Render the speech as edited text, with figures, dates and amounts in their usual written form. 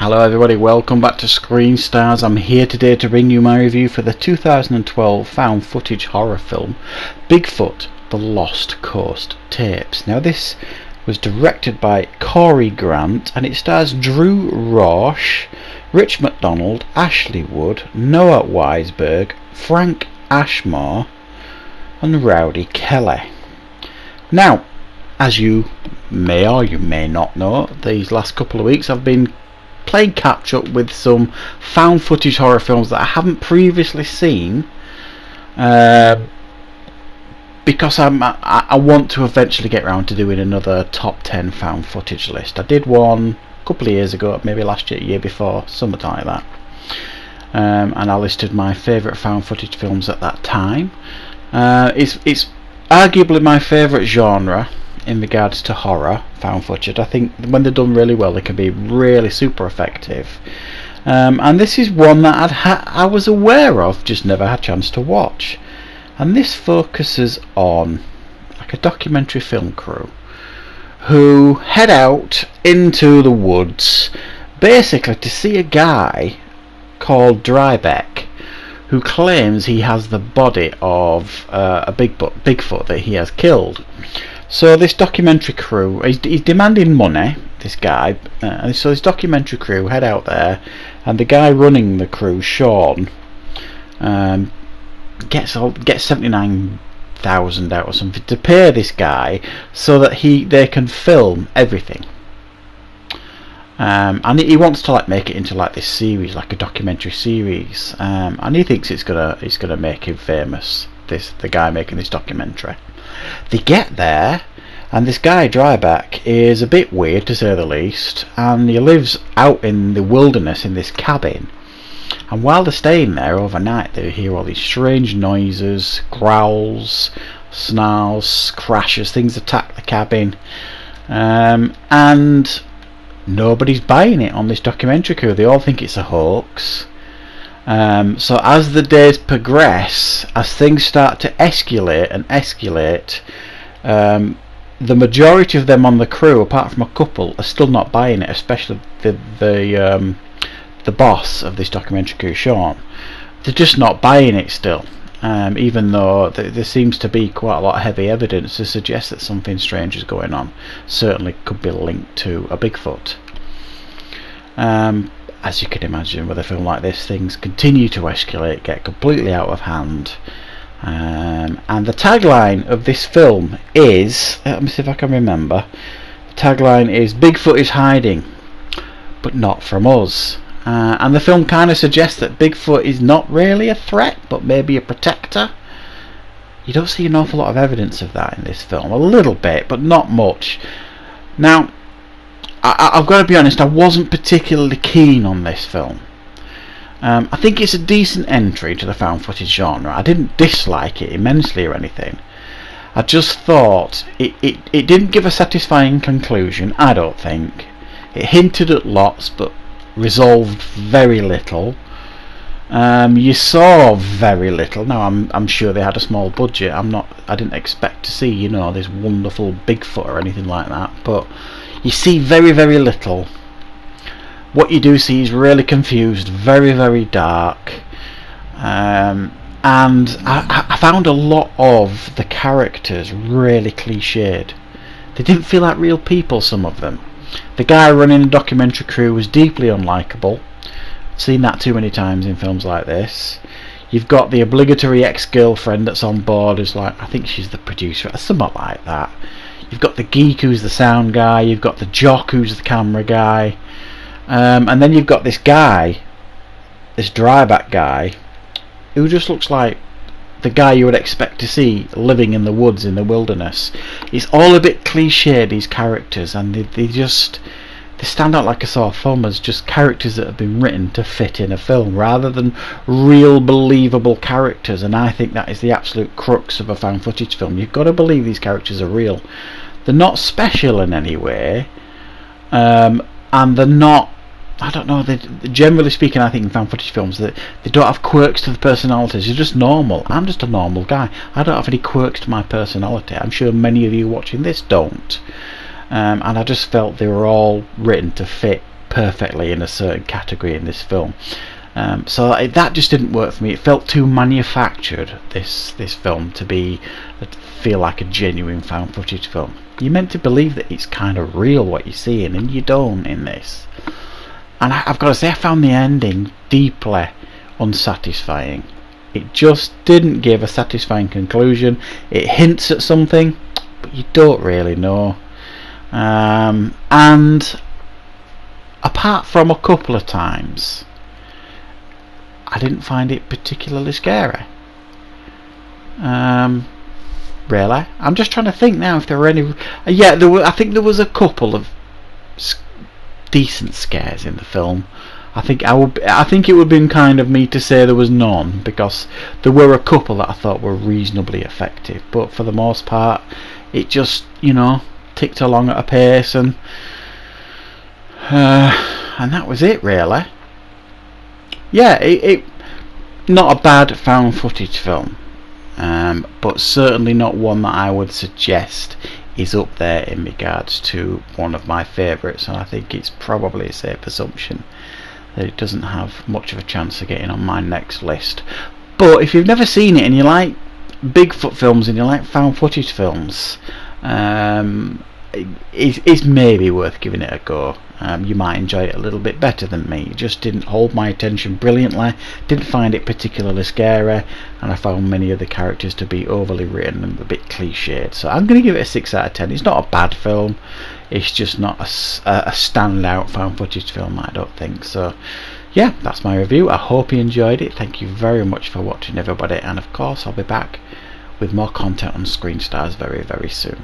Hello everybody, welcome back to Screen Stars. I'm here today to bring you my review for the 2012 found footage horror film Bigfoot, The Lost Coast Tapes. Now this was directed by Corey Grant and it stars Drew Rausch, Rich MacDonald, Ashley Wood, Noah Weisberg, Frank Ashmore and Rowdy Kelly. Now, as you may or you may not know, these last couple of weeks I've been playing catch up with some found footage horror films that I haven't previously seen, because I want to eventually get around to doing another top 10 found footage list. I did one a couple of years ago, maybe last year, year before, something like that, and I listed my favourite found footage films at that time. It's arguably my favourite genre in regards to horror found footage. I think when they're done really well they can be really super effective, and this is one that I was aware of, just never had a chance to watch. And this focuses on like a documentary film crew who head out into the woods basically to see a guy called Drybeck who claims he has the body of a Bigfoot that he has killed. So this documentary crew, he's demanding money, this guy, and so this documentary crew head out there, and the guy running the crew, Sean, gets 79,000 out or something to pay this guy so that they can film everything. And he wants to like make it into like this series, like a documentary series, and he thinks it's gonna make him famous. The guy making this documentary. They get there, and this guy Dryback is a bit weird to say the least, and he lives out in the wilderness in this cabin. And while they're staying there overnight, they hear all these strange noises, growls, snarls, crashes, things attack the cabin, and nobody's buying it on this documentary crew. They all think it's a hoax. So as the days progress, as things start to escalate, the majority of them on the crew, apart from a couple, are still not buying it, especially the boss of this documentary crew, Sean. They're just not buying it still, even though there seems to be quite a lot of heavy evidence to suggest that something strange is going on. Certainly could be linked to a Bigfoot. As you can imagine, with a film like this, things continue to escalate, get completely out of hand, and the tagline of this film is, let me see if I can remember, the tagline is "Bigfoot is hiding, but not from us." And the film kind of suggests that Bigfoot is not really a threat, but maybe a protector. You don't see an awful lot of evidence of that in this film, a little bit, but not much. Now, I've got to be honest, I wasn't particularly keen on this film. I think it's a decent entry to the found footage genre. I didn't dislike it immensely or anything. I just thought it didn't give a satisfying conclusion, I don't think. It hinted at lots but resolved very little. You saw very little. Now I'm sure they had a small budget. I didn't expect to see, this wonderful Bigfoot or anything like that, but you see very, very little. What you do see is really confused, very, very dark, and I found a lot of the characters really cliched. They didn't feel like real people, some of them. The guy running the documentary crew was deeply unlikable. Seen that too many times in films like this. You've got the obligatory ex-girlfriend that's on board, who's like, I think she's the producer, or something like that. You've got the geek who's the sound guy, you've got the jock who's the camera guy, and then you've got this guy, this dryback guy, who just looks like the guy you would expect to see living in the woods in the wilderness. It's all a bit cliche, these characters, and they stand out like a sore thumb as just characters that have been written to fit in a film rather than real believable characters. And I think that is the absolute crux of a found footage film. You've got to believe these characters are real. They're not special in any way, and they're not, I don't know, generally speaking, I think in found footage films that they don't have quirks to the personalities. You're just normal. I'm just a normal guy. I don't have any quirks to my personality. I'm sure many of you watching this don't. And I just felt they were all written to fit perfectly in a certain category in this film. So that just didn't work for me. It felt too manufactured, this film, to feel like a genuine found footage film. You're meant to believe that it's kind of real what you're seeing, and you don't in this. And I've got to say, I found the ending deeply unsatisfying. It just didn't give a satisfying conclusion. It hints at something, but you don't really know. And apart from a couple of times, I didn't find it particularly scary. Really, I'm just trying to think now if there were any. Yeah, I think there was a couple of decent scares in the film. I think it would have been kind of me to say there was none, because there were a couple that I thought were reasonably effective, but for the most part, it just, ticked along at a pace, and that was it, really. Yeah, it not a bad found footage film, but certainly not one that I would suggest is up there in regards to one of my favourites, and I think it's probably a safe assumption that it doesn't have much of a chance of getting on my next list. But if you've never seen it and you like Bigfoot films and you like found footage films, it's maybe worth giving it a go. You might enjoy it a little bit better than me. It just didn't hold my attention brilliantly, didn't find it particularly scary, and I found many of the characters to be overly written and a bit cliched. So I'm going to give it a 6 out of 10. It's not a bad film, it's just not a standout found footage film, I don't think. So yeah, that's my review. I hope you enjoyed it. Thank you very much for watching, everybody, and of course I'll be back with more content on Screen Stars very, very soon.